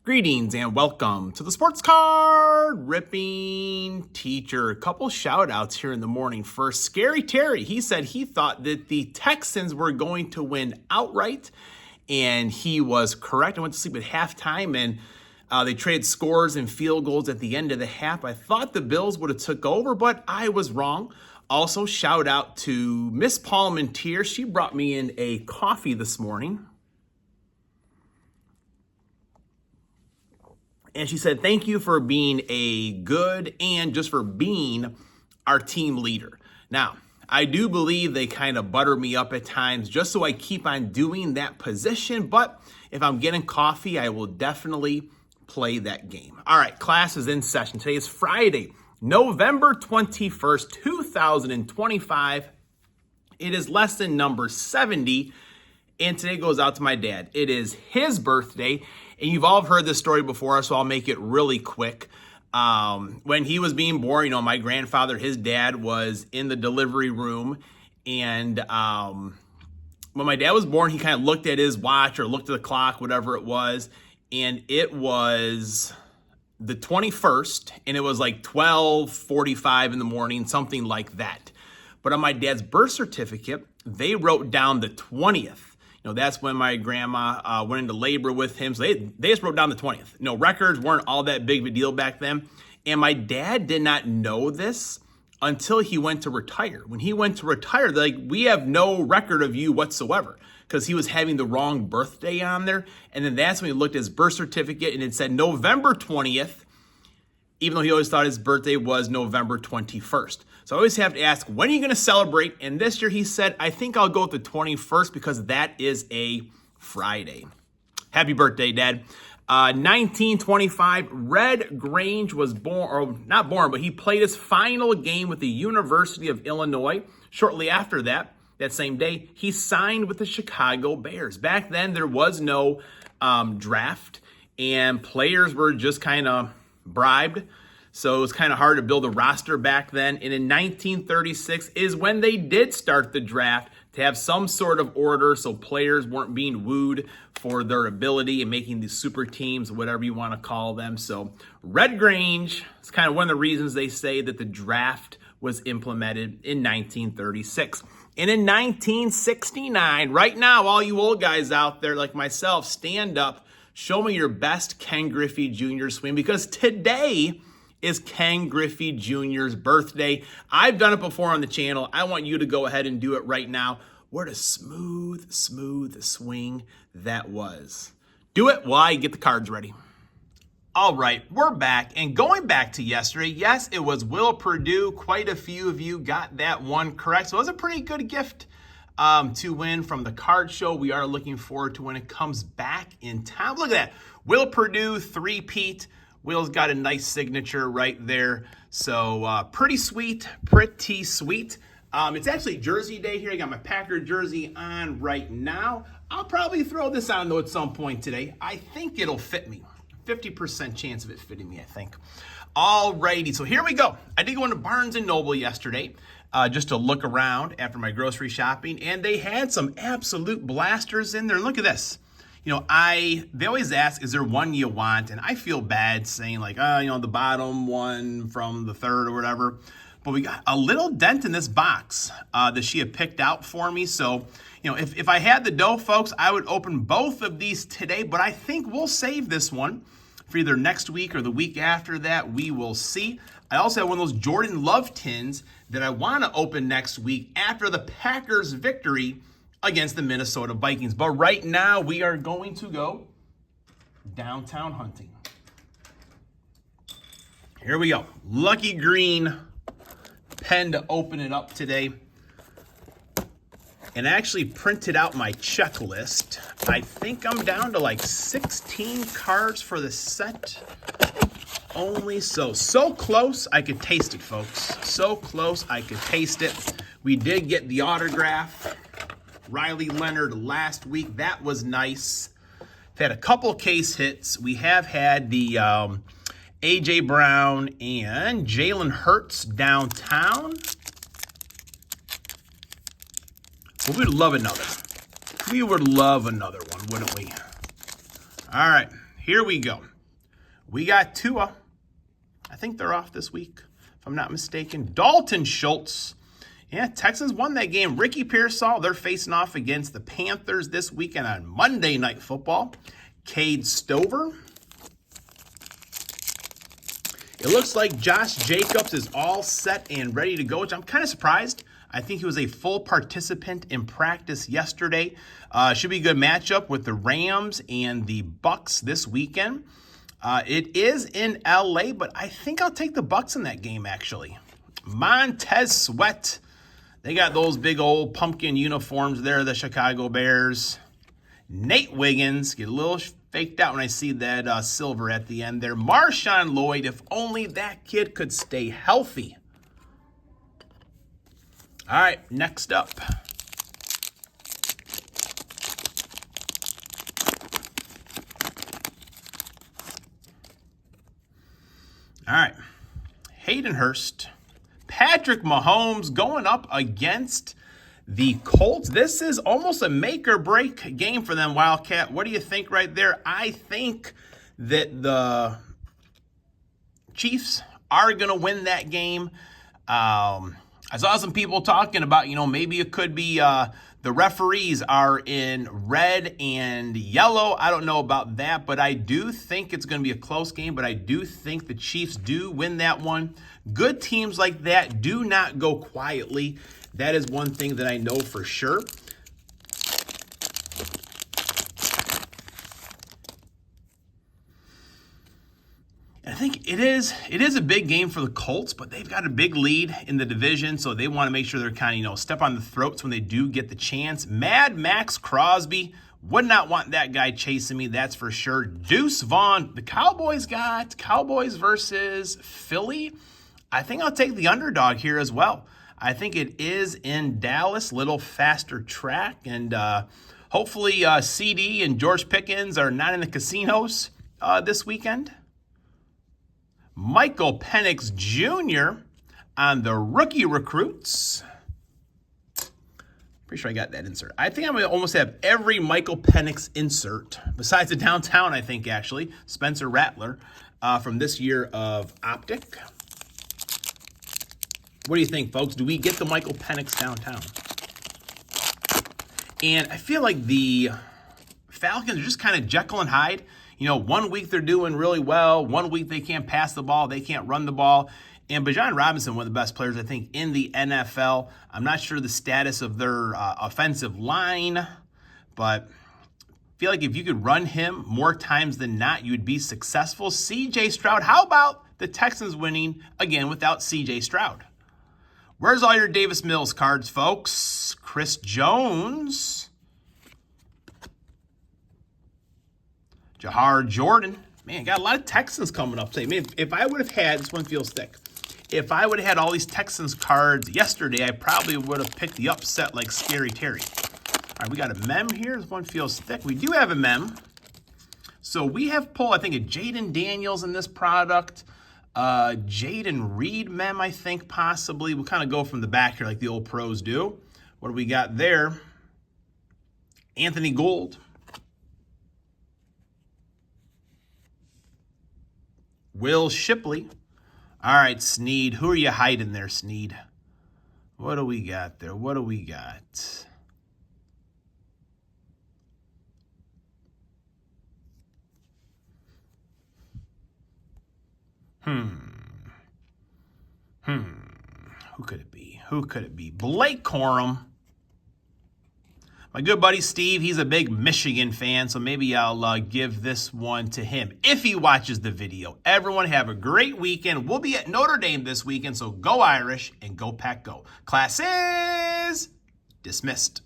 Greetings and welcome to the Sports Card Ripping Teacher. A couple shout outs here in the morning. First, Scary Terry. He said he thought that the Texans were going to win outright, and he was correct. I went to sleep at halftime, and they traded scores and field goals at the end of the half. I thought the Bills would have took over, but I was wrong. Also, shout out to Miss Palmentier. She brought me in a coffee this morning. And she said, thank you for being a good and just for being our team leader. Now, I do believe they kind of butter me up at times just so I keep on doing that position. But if I'm getting coffee, I will definitely play that game. All right, class is in session. Today is Friday, November 21st, 2025. It is lesson number 70. And today goes out to my dad. It is his birthday. And you've all heard this story before, so I'll make it really quick. When he was being born, my grandfather, his dad, was in the delivery room. And when my dad was born, he kind of looked at his watch or looked at the clock, whatever it was. And it was the 21st, and it was like 12:45 in the morning, something like that. But on my dad's birth certificate, they wrote down the 20th. That's when my grandma went into labor with him. So they just wrote down the 20th. Records weren't all that big of a deal back then. And my dad did not know this until he went to retire. When he went to retire, they're like, we have no record of you whatsoever, because he was having the wrong birthday on there. And then that's when he looked at his birth certificate and it said November 20th, even though he always thought his birthday was November 21st. So I always have to ask, when are you going to celebrate? And this year he said, I think I'll go with the 21st because that is a Friday. Happy birthday, Dad. 1925, Red Grange was born, or not born, but he played his final game with the University of Illinois. Shortly after that same day, he signed with the Chicago Bears. Back then, there was no draft, and players were just kind of bribed. So it was kind of hard to build a roster back then. And in 1936 is when they did start the draft to have some sort of order so players weren't being wooed for their ability and making these super teams, whatever you want to call them. So Red Grange is kind of one of the reasons they say that the draft was implemented in 1936. And in 1969, right now, all you old guys out there like myself, stand up, show me your best Ken Griffey Jr. swing, because today is Ken Griffey Jr.'s birthday. I've done it before on the channel. I want you to go ahead and do it right now. What a smooth swing that was. Do it while I get the cards ready. All right, we're back. And going back to yesterday, yes, it was Will Purdue. Quite a few of you got that one correct. So it was a pretty good gift to win from the card show. We are looking forward to when it comes back in town. Look at that. Will Purdue three-peat. Will's got a nice signature right there. So pretty sweet. It's actually Jersey Day here. I got my Packer jersey on right now. I'll probably throw this on though at some point today. I think it'll fit me. 50% chance of it fitting me, I think. All righty, so here we go. I did go into Barnes & Noble yesterday just to look around after my grocery shopping, and they had some absolute blasters in there. Look at this. They always ask, is there one you want? And I feel bad saying like, the bottom one from the third or whatever. But we got a little dent in this box that she had picked out for me. So, if I had the dough, folks, I would open both of these today. But I think we'll save this one for either next week or the week after that. We will see. I also have one of those Jordan Love tins that I want to open next week after the Packers victory against the Minnesota Vikings. But right now, we are going to go downtown hunting. Here we go. Lucky green pen to open it up today. And I actually printed out my checklist. I think I'm down to like 16 cards for the set only. So close I could taste it, folks. So close I could taste it. We did get the autograph. Riley Leonard last week. That was nice. We've had a couple case hits. We have had the A.J. Brown and Jalen Hurts downtown. Well, we'd love another. We would love another one, wouldn't we? All right, here we go. We got Tua. I think they're off this week, if I'm not mistaken. Dalton Schultz. Yeah, Texans won that game. Ricky Pearsall, they're facing off against the Panthers this weekend on Monday Night Football. Cade Stover. It looks like Josh Jacobs is all set and ready to go, which I'm kind of surprised. I think he was a full participant in practice yesterday. Should be a good matchup with the Rams and the Bucks this weekend. It is in LA, but I think I'll take the Bucks in that game, actually. Montez Sweat. They got those big old pumpkin uniforms there, the Chicago Bears. Nate Wiggins, get a little faked out when I see that silver at the end there. Marshawn Lloyd, if only that kid could stay healthy. All right, next up. All right, Hayden Hurst. Patrick Mahomes going up against the Colts. This is almost a make or break game for them, Wildcat. What do you think right there? I think that the Chiefs are going to win that game. I saw some people talking about, maybe it could be the referees are in red and yellow. I don't know about that, but I do think it's going to be a close game, but I do think the Chiefs do win that one. Good teams like that do not go quietly. That is one thing that I know for sure. I think it is a big game for the Colts, but they've got a big lead in the division, so they want to make sure they're kind of, step on the throats when they do get the chance. Mad Max Crosby, would not want that guy chasing me, that's for sure. Deuce Vaughn, the Cowboys got Cowboys versus Philly. I think I'll take the underdog here as well. I think it is in Dallas, little faster track, and hopefully CD and George Pickens are not in the casinos this weekend. Michael Penix Jr. on the rookie recruits. Pretty sure I got that insert. I think I'm going to almost have every Michael Penix insert, besides the downtown, I think, actually. Spencer Rattler from this year of Optic. What do you think, folks? Do we get the Michael Penix downtown? And I feel like the Falcons are just kind of Jekyll and Hyde. 1 week they're doing really well. 1 week they can't pass the ball. They can't run the ball. And Bijan Robinson, one of the best players, I think, in the NFL. I'm not sure the status of their offensive line, but I feel like if you could run him more times than not, you would be successful. C.J. Stroud, how about the Texans winning again without C.J. Stroud? Where's all your Davis Mills cards, folks? Chris Jones. Jahar Jordan. Man, got a lot of Texans coming up today. Man, if I would have had, this one feels thick. If I would have had all these Texans cards yesterday, I probably would have picked the upset like Scary Terry. All right, we got a mem here. This one feels thick. We do have a mem. So we have pulled, I think, a Jaden Daniels in this product. Jaden Reed mem, I think, possibly. We'll kind of go from the back here like the old pros do. What do we got there? Anthony Gould. Will Shipley. All right, Sneed. Who are you hiding there, Sneed? What do we got there? What do we got? Who could it be? Who could it be? Blake Corum. My good buddy Steve, he's a big Michigan fan, so maybe I'll give this one to him if he watches the video. Everyone have a great weekend. We'll be at Notre Dame this weekend, so go Irish and go Pack Go. Class is dismissed.